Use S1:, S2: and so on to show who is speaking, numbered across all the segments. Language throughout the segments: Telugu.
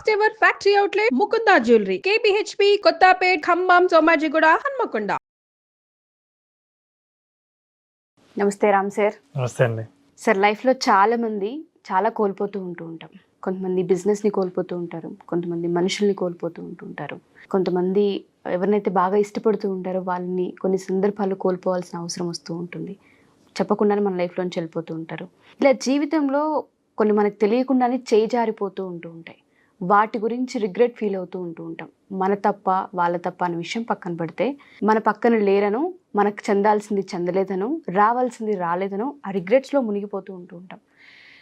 S1: First ever factory outlet Mukunda jewellery KPHB Kothapet Khammam Somajiguda Hanamkonda.
S2: నమస్తే రామ్ సార్.
S3: నమస్తే అండి.
S2: సార్, లైఫ్లో చాలామంది చాలా కోల్పోతూ ఉంటాం. కొంతమంది బిజినెస్ని కోల్పోతూ ఉంటారు, కొంతమంది మనుషుల్ని కోల్పోతూ ఉంటారు, కొంతమంది ఎవరినైతే బాగా ఇష్టపడుతూ ఉంటారో వాళ్ళని కొన్ని సందర్భాల్లో కోల్పోవాల్సిన అవసరం వస్తూ ఉంటుంది. చెప్పకుండానే మన లైఫ్లోంచి వెళ్ళిపోతూ ఉంటారు. ఇలా జీవితంలో కొన్ని మనకు తెలియకుండానే చేయి జారిపోతూ ఉంటాయి. వాటి గురించి రిగ్రెట్ ఫీల్ అవుతూ ఉంటాం. మన తప్ప వాళ్ళ తప్ప అనే విషయం పక్కన పెడితే, మన పక్కన లేరనో, మనకు చెందాల్సింది చెందలేదనో, రావాల్సింది రాలేదనో ఆ రిగ్రెట్స్లో మునిగిపోతూ ఉంటాం.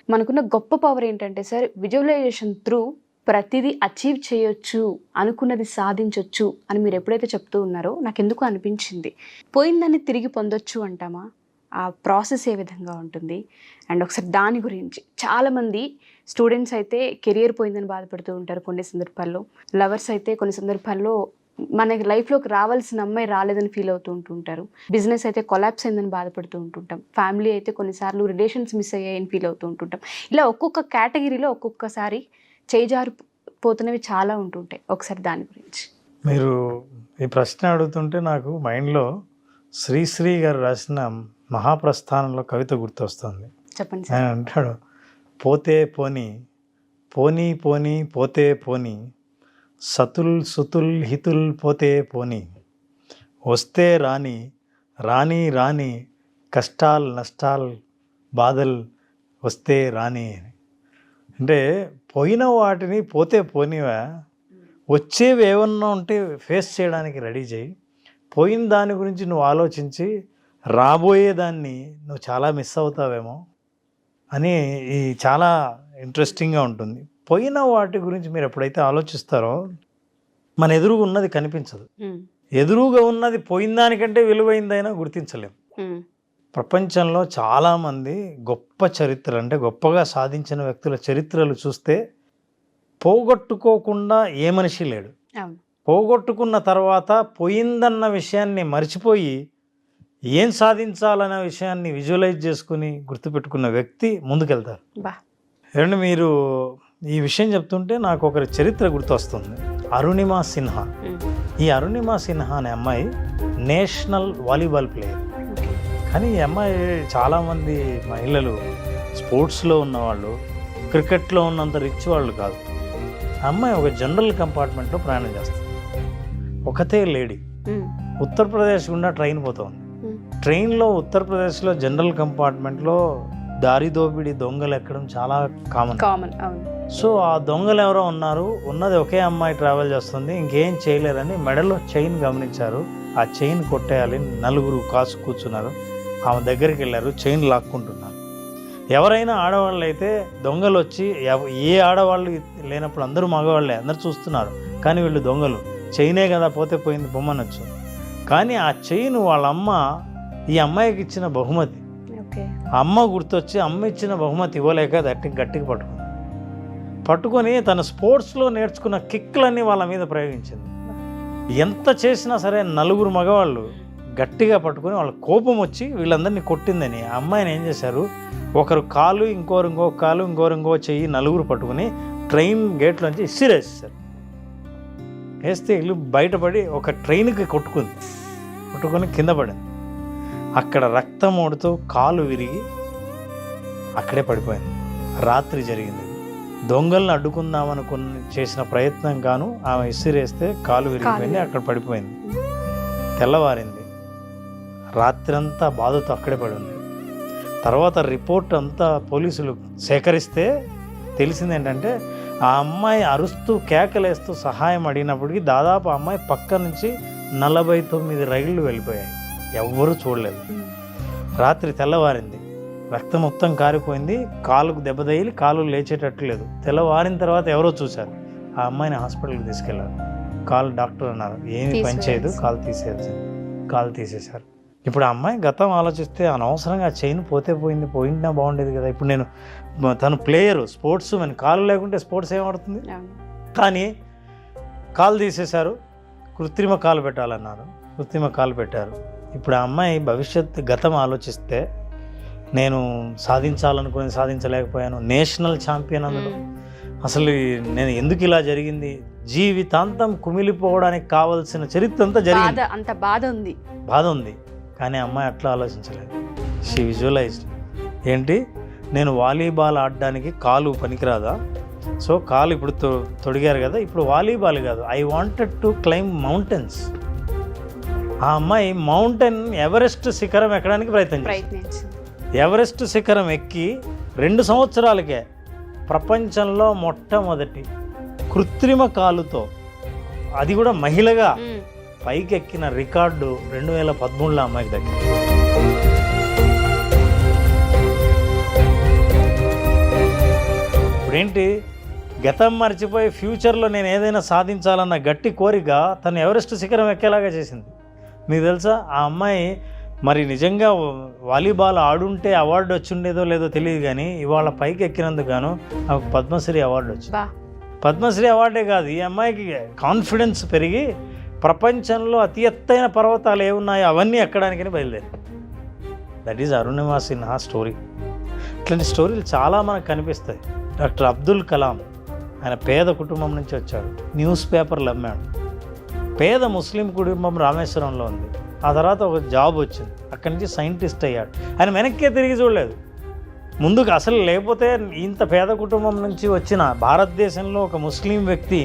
S2: మనకున్న గొప్ప పవర్ ఏంటంటే సార్, విజువలైజేషన్ త్రూ ప్రతిదీ అచీవ్ చేయొచ్చు, అనుకున్నది సాధించవచ్చు అని మీరు ఎప్పుడైతే చెప్తూ ఉన్నారో నాకు ఎందుకు అనిపించింది, పోయిందాన్ని తిరిగి పొందొచ్చు అంటామా? ఆ ప్రాసెస్ ఏ విధంగా ఉంటుంది? అండ్ ఒకసారి దాని గురించి, చాలామంది స్టూడెంట్స్ అయితే కెరియర్ పోయిందని బాధపడుతూ ఉంటారు కొన్ని సందర్భాల్లో, లవర్స్ అయితే కొన్ని సందర్భాల్లో మనకి లైఫ్లోకి రావాల్సిన అమ్మాయి రాలేదని ఫీల్ అవుతూ ఉంటుంటారు, బిజినెస్ అయితే కొలాప్స్ అయిందని బాధపడుతూ ఉంటుంటాం, ఫ్యామిలీ అయితే కొన్నిసార్లు రిలేషన్స్ మిస్ అయ్యాయని ఫీల్ అవుతూ ఉంటుంటాం. ఇలా ఒక్కొక్క కేటగిరీలో ఒక్కొక్కసారి చేజారిపోతున్నవి చాలా ఉంటుంటాయి. ఒకసారి దాని గురించి.
S3: మీరు ఈ ప్రశ్న అడుగుతుంటే నాకు మైండ్లో శ్రీశ్రీ గారు రాసిన మహాప్రస్థానంలో కవిత గుర్తొస్తుంది.
S2: చెప్పండి
S3: ఆయన
S2: సార్.
S3: అంటాడు, పోతే పోని పోనీ పోనీ పోతే పోని, సతుల్ సుతుల్ హితుల్ పోతే పోని, వస్తే రాని రాని రాని, కష్టాల్ నష్టాల్ బాధల్ వస్తే రాని. అంటే పోయిన వాటిని పోతే పోనివా, వచ్చేవి ఏమన్నా ఉంటే ఫేస్ చేయడానికి రెడీ చేయి. పోయిన దాని గురించి నువ్వు ఆలోచించి రాబోయేదాన్ని నువ్వు చాలా మిస్ అవుతావేమో అని ఈ చాలా ఇంట్రెస్టింగ్గా ఉంటుంది. పోయిన వాటి గురించి మీరు ఎప్పుడైతే ఆలోచిస్తారో మన ఎదురుగా ఉన్నది కనిపించదు. ఎదురుగా ఉన్నది పోయిన దానికంటే విలువైందైనా గుర్తించలేం. ప్రపంచంలో చాలామంది గొప్ప చరిత్ర, అంటే గొప్పగా సాధించిన వ్యక్తుల చరిత్రలు చూస్తే పోగొట్టుకోకుండా ఏ మనిషి లేడు. పోగొట్టుకున్న తర్వాత పోయిందన్న విషయాన్ని మర్చిపోయి ఏం సాధించాలనే విషయాన్ని విజువలైజ్ చేసుకుని గుర్తుపెట్టుకున్న వ్యక్తి ముందుకెళ్తారు. ఏమంటే మీరు ఈ విషయం చెప్తుంటే నాకు ఒకరి చరిత్ర గుర్తొస్తుంది, అరుణిమా సిన్హా. ఈ అరుణిమా సిన్హా అనే అమ్మాయి నేషనల్ వాలీబాల్ ప్లేయర్. కానీ ఈ అమ్మాయి చాలామంది మహిళలు స్పోర్ట్స్లో ఉన్నవాళ్ళు క్రికెట్లో ఉన్నంత రిచ్ వాళ్ళు కాదు. ఆ అమ్మాయి ఒక జనరల్ కంపార్ట్మెంట్లో ప్రయాణం చేస్తుంది. ఒకతే లేడీ. ఉత్తరప్రదేశ్ గుండా ట్రైన్ పోతుంది. ట్రైన్లో ఉత్తరప్రదేశ్లో జనరల్ కంపార్ట్మెంట్లో దారి దోపిడీ దొంగలు ఎక్కడం చాలా కామన్. సో ఆ దొంగలు ఎవరో ఉన్నారు, ఉన్నది ఒకే అమ్మాయి ట్రావెల్ చేస్తుంది, ఇంకేం చేయలేరని మెడలో చైన్ గమనించారు. ఆ చైన్ కొట్టేయాలి, నలుగురు కాసు కూర్చున్నారు. ఆమె దగ్గరికి వెళ్ళారు, చైన్ లాక్కుంటున్నారు. ఎవరైనా ఆడవాళ్ళు అయితే దొంగలు వచ్చి, ఏ ఆడవాళ్ళు లేనప్పుడు అందరూ మగవాళ్ళే, అందరు చూస్తున్నారు. కానీ వీళ్ళు దొంగలు, చైనే కదా పోతే పోయింది బొమ్మనొచ్చు. కానీ ఆ చైన్ వాళ్ళ అమ్మ ఈ అమ్మాయికి ఇచ్చిన బహుమతి. అమ్మ గుర్తొచ్చి అమ్మ ఇచ్చిన బహుమతి ఇవ్వలేక గట్టిగా పట్టుకొని తన స్పోర్ట్స్లో నేర్చుకున్న కిక్లన్నీ వాళ్ళ మీద ప్రయోగించింది. ఎంత చేసినా సరే నలుగురు మగవాళ్ళు గట్టిగా పట్టుకొని వాళ్ళ కోపం వచ్చి వీళ్ళందరినీ కొట్టిందని ఆ అమ్మాయిని ఏం చేశారు, ఒకరు కాలు, ఇంకో కాలు, ఇంకో చెయ్యి, నలుగురు పట్టుకుని ట్రైన్ గేట్లోంచి ఇసిరేసారు. వేస్తే ఇల్లు బయటపడి ఒక ట్రైన్కి కొట్టుకొని కింద పడింది. అక్కడ రక్తం ఓడుతూ కాలు విరిగి అక్కడే పడిపోయింది. రాత్రి జరిగింది. దొంగలను అడ్డుకుందామనుకుని చేసిన ప్రయత్నం గాను ఆమె ఇసిరేస్తే కాలు విరిగిపోయింది, అక్కడ పడిపోయింది. తెల్లవారింది. రాత్రంతా బాధతో అక్కడే పడి ఉంది. తర్వాత రిపోర్ట్ అంతా పోలీసులు సేకరిస్తే తెలిసింది ఏంటంటే, ఆ అమ్మాయి అరుస్తూ కేకలేస్తూ సహాయం అడిగినప్పటికీ దాదాపు ఆ అమ్మాయి పక్క నుంచి 49 రైళ్లు వెళ్ళిపోయాయి. ఎవ్వరూ చూడలేదు. రాత్రి తెల్లవారింది. రక్తం మొత్తం కారిపోయింది. కాలుకు దెబ్బ తగిలి కాలు లేచేటట్టు లేదు. తెల్లవారిన తర్వాత ఎవరో చూశారు. ఆ అమ్మాయిని హాస్పిటల్కి తీసుకెళ్లారు. కాలు డాక్టర్ అన్నారు ఏమీ పని చేయదు, కాలు తీసేశారు. ఇప్పుడు ఆ అమ్మాయి గతం ఆలోచిస్తే అనవసరంగా చైన్ పోయినా బాగుండేది కదా. ఇప్పుడు నేను తను ప్లేయరు, స్పోర్ట్స్, మన కాలు లేకుంటే స్పోర్ట్స్ ఏమవుతుంది. కానీ కాలు తీసేశారు. కృత్రిమ కాలు పెట్టాలన్నారు, కృత్రిమ కాలు పెట్టారు. ఇప్పుడు ఆ అమ్మాయి గతం ఆలోచిస్తే, నేను సాధించాలనుకుని సాధించలేకపోయాను, నేషనల్ ఛాంపియన్ అందులో అసలు నేను ఎందుకు ఇలా జరిగింది, జీవితాంతం కుమిలిపోవడానికి కావాల్సిన చరిత్ర అంతా జరిగింది.
S2: అంత బాధ
S3: ఉంది. కానీ అమ్మాయి అట్లా ఆలోచించలేదు. షీ విజువలైజ్డ్, ఏంటి నేను వాలీబాల్ ఆడడానికి కాలు పనికిరాదా, సో కాలు ఇప్పుడు తొడిగారు కదా, ఇప్పుడు వాలీబాల్ కాదు, I wanted to climb mountains. ఆ అమ్మాయి మౌంటైన్ ఎవరెస్ట్ శిఖరం ఎక్కడానికి ప్రయత్నించింది. ఎవరెస్ట్ శిఖరం ఎక్కి 2 సంవత్సరాలకే ప్రపంచంలో మొట్టమొదటి కృత్రిమ కాలుతో, అది కూడా మహిళగా పైకి ఎక్కిన రికార్డు 2013లో అమ్మాయికి దక్కింది. ఇప్పుడేంటి, గతం మర్చిపోయి ఫ్యూచర్లో నేను ఏదైనా సాధించాలన్న గట్టి కోరిక తను ఎవరెస్ట్ శిఖరం ఎక్కేలాగా చేసింది. మీకు తెలుసా, ఆ అమ్మాయి మరి నిజంగా వాలీబాల్ ఆడుంటే అవార్డు వచ్చిండేదో లేదో తెలియదు, కానీ ఇవాళ పైకి ఎక్కినందుకు గాను ఆమెకు పద్మశ్రీ అవార్డు వచ్చింది. పద్మశ్రీ అవార్డే కాదు, ఈ అమ్మాయికి కాన్ఫిడెన్స్ పెరిగి ప్రపంచంలో అతి ఎత్తైన పర్వతాలు ఏమున్నాయో అవన్నీ ఎక్కడానికి బయలుదేరి. That is Arunima Sinha story. ఇట్లాంటి స్టోరీలు చాలా మనకు కనిపిస్తాయి. డాక్టర్ అబ్దుల్ కలాం, ఆయన పేద కుటుంబం నుంచి వచ్చాడు, న్యూస్ పేపర్లు అమ్మాడు. పేద ముస్లిం కుటుంబం రామేశ్వరంలో ఉంది. ఆ తర్వాత ఒక జాబ్ వచ్చింది, అక్కడి నుంచి సైంటిస్ట్ అయ్యాడు. ఆయన వెనక్కే తిరిగి చూడలేదు, ముందుకు అసలు. లేకపోతే ఇంత పేద కుటుంబం నుంచి వచ్చిన భారతదేశంలో ఒక ముస్లిం వ్యక్తి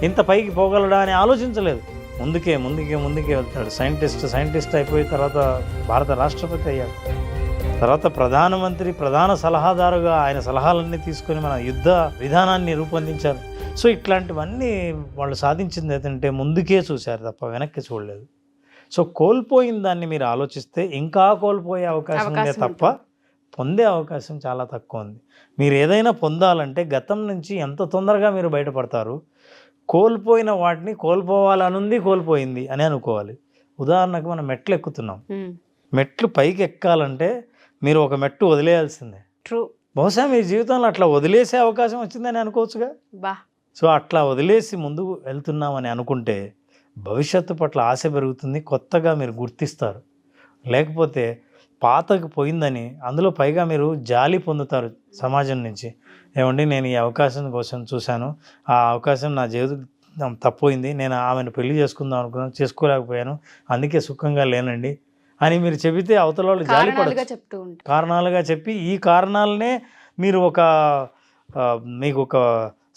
S3: ఇంత పైకి పోగలడా అని ఆలోచించలేదు. ముందుకే వెళ్తాడు. సైంటిస్ట్ అయిపోయి తర్వాత భారత రాష్ట్రపతి అయ్యాడు. తర్వాత ప్రధాన సలహాదారుగా ఆయన సలహాలన్నీ తీసుకొని మన యుద్ధ విధానాన్ని రూపొందించారు. సో ఇట్లాంటివన్నీ వాళ్ళు సాధించింది ఏంటంటే ముందుకే చూశారు తప్ప వెనక్కి చూడలేదు. సో కోల్పోయిన దాన్ని మీరు ఆలోచిస్తే ఇంకా కోల్పోయే అవకాశం ఉందే తప్ప పొందే అవకాశం చాలా తక్కువ ఉంది. మీరు ఏదైనా పొందాలంటే గతం నుంచి ఎంత తొందరగా మీరు బయటపడతారు. కోల్పోయిన వాటిని కోల్పోవాలనుంది కోల్పోయింది అని అనుకోవాలి. ఉదాహరణకు మనం మెట్లు ఎక్కుతున్నాం, మెట్లు పైకి ఎక్కాలంటే మీరు ఒక మెట్టు వదిలేయాల్సిందే. బహుశా మీ జీవితంలో అట్లా వదిలేసే అవకాశం వచ్చిందని అనుకోవచ్చుగా. సో అట్లా వదిలేసి ముందుకు వెళ్తున్నామని అనుకుంటే భవిష్యత్తు పట్ల ఆశ పెరుగుతుంది, కొత్తగా మీరు గుర్తిస్తారు. లేకపోతే పాతకు పోయిందని అందులో పైగా మీరు జాలి పొందుతారు సమాజం నుంచి. ఏమండి, నేను ఈ అవకాశం కోసం చూశాను, ఆ అవకాశం నా జీవితం తప్పోయింది, నేను ఆమెను పెళ్లి చేసుకుందాం అనుకున్నాను, చేసుకోలేకపోయాను, అందుకే సుఖంగా లేనండి అని మీరు చెబితే అవతల వాళ్ళు జాలిపడచ్చు. కారణాలుగా చెప్పి ఈ కారణాలనే మీరు మీకు ఒక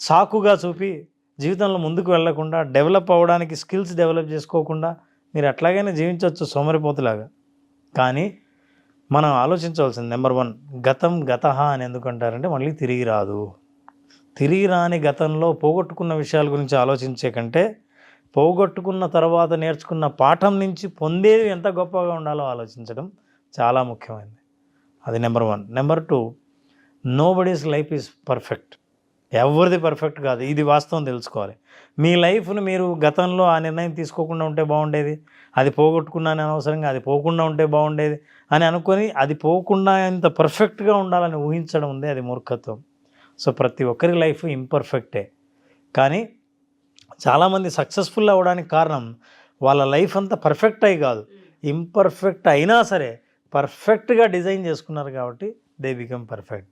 S3: సాకుగా చూపి జీవితంలో ముందుకు వెళ్లకుండా, డెవలప్ అవ్వడానికి స్కిల్స్ డెవలప్ చేసుకోకుండా మీరు అట్లాగైనా జీవించవచ్చు సోమరిపోతులాగా. కానీ మనం ఆలోచించవలసింది నెంబర్ 1, గతం గతహ అని ఎందుకంటారంటే మళ్ళీ తిరిగి రాదు. తిరిగి రాని గతంలో పోగొట్టుకున్న విషయాల గురించి ఆలోచించే కంటే పోగొట్టుకున్న తర్వాత నేర్చుకున్న పాఠం నుంచి పొందేది ఎంత గొప్పగా ఉండాలో ఆలోచించడం చాలా ముఖ్యమైనది. అది number 1. Number 2, nobody's life is perfect. ఎవరిది పర్ఫెక్ట్ కాదు, ఇది వాస్తవం తెలుసుకోవాలి. మీ లైఫ్ను మీరు గతంలో ఆ నిర్ణయం తీసుకోకుండా ఉంటే బాగుండేది, అది పోగొట్టుకున్నాను అనవసరంగా, అది పోకుండా ఉంటే బాగుండేది అని అనుకొని అది పోకుండా ఇంత పర్ఫెక్ట్గా ఉండాలని ఊహించడం ఉంది, అది మూర్ఖత్వం. సో ప్రతి ఒక్కరి లైఫ్ ఇంపర్ఫెక్టే. కానీ చాలామంది సక్సెస్ఫుల్ అవ్వడానికి కారణం వాళ్ళ లైఫ్ అంతా పర్ఫెక్ట్ అయి కాదు, ఇంపర్ఫెక్ట్ అయినా సరే పర్ఫెక్ట్గా డిజైన్ చేసుకున్నారు కాబట్టి దే బికమ్ పర్ఫెక్ట్.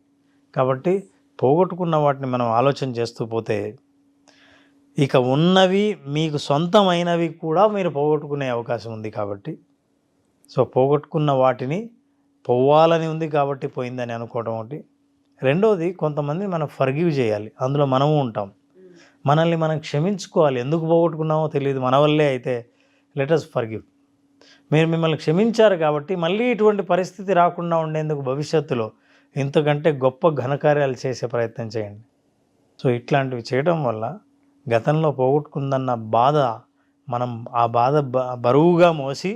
S3: కాబట్టి పోగొట్టుకున్న వాటిని మనం ఆలోచన చేస్తూ పోతే ఇక ఉన్నవి మీకు సొంతమైనవి కూడా మీరు పోగొట్టుకునే అవకాశం ఉంది. కాబట్టి సో పోగొట్టుకున్న వాటిని పోవాలని ఉంది కాబట్టి పోయిందని అనుకోవడం ఒకటి. రెండవది, కొంతమంది మనం ఫర్గివ్ చేయాలి, అందులో మనము ఉంటాం. మనల్ని మనం క్షమించుకోవాలి. ఎందుకు పోగొట్టుకున్నామో తెలియదు, మన వల్లే అయితే లెట్ us ఫర్గివ్. మీరు మిమ్మల్ని క్షమించారు కాబట్టి మళ్ళీ ఇటువంటి పరిస్థితి రాకుండా ఉండేందుకు భవిష్యత్తులో ఇంతకంటే గొప్ప ఘనకార్యాలు చేసే ప్రయత్నం చేయండి. సో ఇట్లాంటివి చేయడం వల్ల గతంలో పోగొట్టుకుందన్న బాధ మనం ఆ బాధ బరువుగా మోసి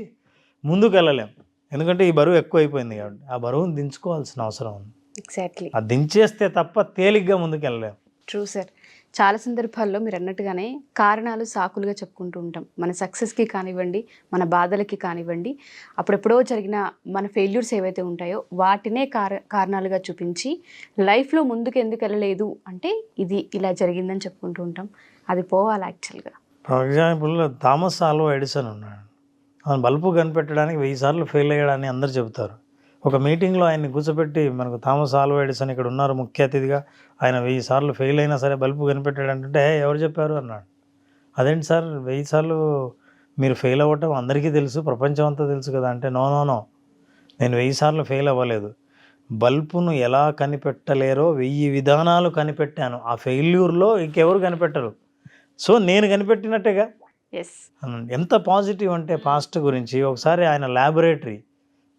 S3: ముందుకు వెళ్ళలేం. ఎందుకంటే ఈ బరువు ఎక్కువ అయిపోయింది కాబట్టి ఆ బరువును దించుకోవాల్సిన అవసరం ఉంది.
S2: ఎగ్జాక్ట్లీ,
S3: అది దించేస్తే తప్ప తేలిగ్గా ముందుకు వెళ్ళలేం.
S2: True sir. చాలా సందర్భాల్లో మీరు అన్నట్టుగానే కారణాలు సాకులుగా చెప్పుకుంటూ ఉంటాం. మన సక్సెస్కి కానివ్వండి, మన బాధలకి కానివ్వండి, అప్పుడెప్పుడో జరిగిన మన ఫెయిల్యూర్స్ ఏవైతే ఉంటాయో వాటినే కారణాలుగా చూపించి లైఫ్లో ముందుకు ఎందుకు వెళ్ళలేదు అంటే ఇది ఇలా జరిగిందని చెప్పుకుంటూ ఉంటాం. అది పోవాలి యాక్చువల్గా.
S3: For example Thomas Alva Edison ఉన్నాడు, ఆయన బల్బు కనిపెట్టడానికి 1000 సార్లు ఫెయిల్ అయ్యాడని అందరు చెబుతారు. ఒక మీటింగ్లో ఆయన్ని కూర్చోబెట్టి మనకు థామస్ ఆల్వా ఎడిసన్ ఇక్కడ ఉన్నారు ముఖ్య అతిథిగా, ఆయన 1000 సార్లు ఫెయిల్ అయినా సరే బల్బు కనిపెట్టాడు అంటే ఎవరు చెప్పారు అన్నాడు. అదేంటి సార్ 1000 సార్లు మీరు ఫెయిల్ అవ్వటం అందరికీ తెలుసు, ప్రపంచం అంతా తెలుసు కదా అంటే, నో నేను 1000 సార్లు ఫెయిల్ అవ్వలేదు. బల్బును ఎలా కనిపెట్టలేరో 1000 విధానాలు కనిపెట్టాను. ఆ ఫెయిల్యూర్లో ఇంకెవరు కనిపెట్టరు. సో నేను కనిపెట్టినట్టేగా.
S2: ఎస్.
S3: ఎంత పాజిటివ్ అంటే పాస్ట్ గురించి. ఒకసారి ఆయన ల్యాబొరేటరీ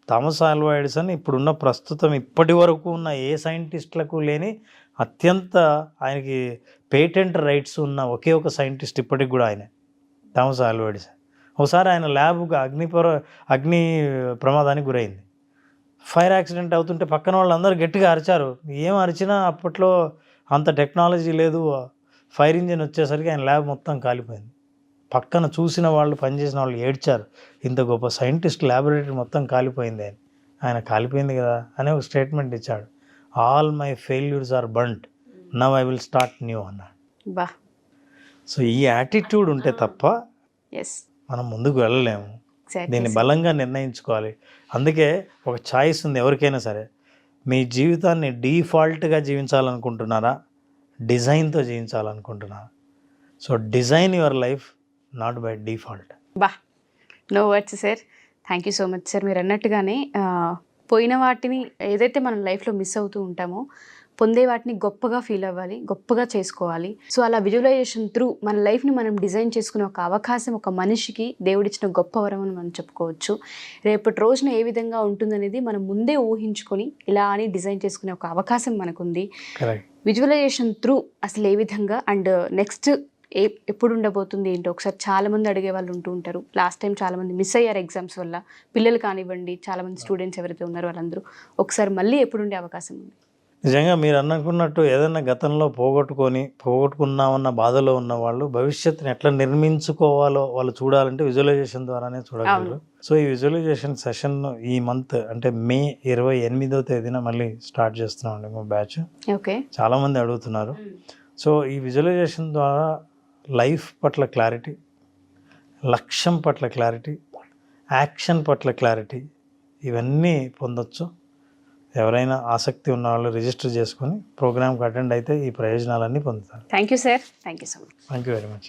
S3: థామస్ ఆల్వా ఎడిసన్ ఇప్పుడున్న ప్రస్తుతం ఇప్పటి వరకు ఉన్న ఏ సైంటిస్టులకు లేని అత్యంత ఆయనకి పేటెంట్ రైట్స్ ఉన్న ఒకే ఒక సైంటిస్ట్ ఇప్పటికి కూడా ఆయనే, థామస్ ఆల్వా ఎడిసన్. ఒకసారి ఆయన ల్యాబ్గా అగ్ని ప్రమాదానికి గురైంది. ఫైర్ యాక్సిడెంట్ అవుతుంటే పక్కన వాళ్ళందరూ గట్టిగా అరిచారు. ఏం అరిచినా అప్పట్లో అంత టెక్నాలజీ లేదు. ఫైర్ ఇంజిన్ వచ్చేసరికి ఆయన ల్యాబ్ మొత్తం కాలిపోయింది. పక్కన చూసిన వాళ్ళు, పనిచేసిన వాళ్ళు ఏడ్చారు. ఇంత గొప్ప సైంటిస్ట్ ల్యాబొరేటరీ మొత్తం కాలిపోయింది అని. ఆయన కాలిపోయింది కదా అనే ఒక స్టేట్మెంట్ ఇచ్చాడు. All my failures are burned, now I will start new అన్నాడు.
S2: బా.
S3: సో ఈ యాటిట్యూడ్ ఉంటే తప్ప
S2: ఎస్,
S3: మనం ముందుకు వెళ్ళలేము. దీన్ని బలంగా నిర్ణయించుకోవాలి. అందుకే ఒక చాయిస్ ఉంది ఎవరికైనా సరే. మీ జీవితాన్ని డీఫాల్ట్గా జీవించాలనుకుంటున్నారా, డిజైన్తో జీవించాలనుకుంటున్నారా? So design your life, not by default.
S2: బా, no words sir. Thank you so much sir. మీరు అన్నట్టుగానే పోయిన వాటిని ఏదైతే మనం లైఫ్లో మిస్ అవుతూ ఉంటామో, పొందే వాటిని గొప్పగా ఫీల్ అవ్వాలి, గొప్పగా చేసుకోవాలి. సో అలా విజువలైజేషన్ త్రూ మన లైఫ్ని మనం డిజైన్ చేసుకునే ఒక అవకాశం ఒక మనిషికి దేవుడిచ్చిన గొప్ప వరం అని మనం చెప్పుకోవచ్చు. రేపటి రోజున ఏ విధంగా ఉంటుందనేది మనం ముందే ఊహించుకొని ఇలా అని డిజైన్ చేసుకునే ఒక అవకాశం మనకుంది. విజువలైజేషన్ త్రూ అసలు ఏ విధంగా అండ్ నెక్స్ట్ ఎప్పుడు ఉండబోతుంది ఏంటో ఒకసారి చాలామంది అడిగే వాళ్ళు ఉంటూ ఉంటారు. లాస్ట్ టైం చాలామంది మిస్ అయ్యారు ఎగ్జామ్స్ వల్ల, పిల్లలు కానివ్వండి, చాలామంది స్టూడెంట్స్ ఎవరైతే ఉన్నారో వాళ్ళందరూ ఒకసారి మళ్ళీ ఎప్పుడు ఉండే అవకాశం ఉంది?
S3: నిజంగా మీరు అనుకున్నట్టు ఏదైనా గతంలో పోగొట్టుకున్నామన్న బాధలో ఉన్న వాళ్ళు భవిష్యత్తుని ఎట్లా నిర్మించుకోవాలో వాళ్ళు చూడాలంటే విజువలైజేషన్ ద్వారానే చూడగలరు. సో ఈ విజువలైజేషన్ సెషన్ ఈ మంత్ అంటే మే 28వ తేదీన మళ్ళీ స్టార్ట్ చేస్తున్నామండి మా బ్యాచ్.
S2: ఓకే,
S3: చాలామంది అడుగుతున్నారు. సో ఈ విజువలైజేషన్ ద్వారా లైఫ్ పట్ల క్లారిటీ, లక్ష్యం పట్ల క్లారిటీ, యాక్షన్ పట్ల క్లారిటీ ఇవన్నీ పొందొచ్చు. ఎవరైనా ఆసక్తి ఉన్న వాళ్ళు రిజిస్టర్ చేసుకొని ప్రోగ్రామ్కి అటెండ్ అయితే ఈ ప్రయోజనాలన్నీ పొందుతారు.
S2: Thank you sir. Thank you so much.
S3: Thank you very much.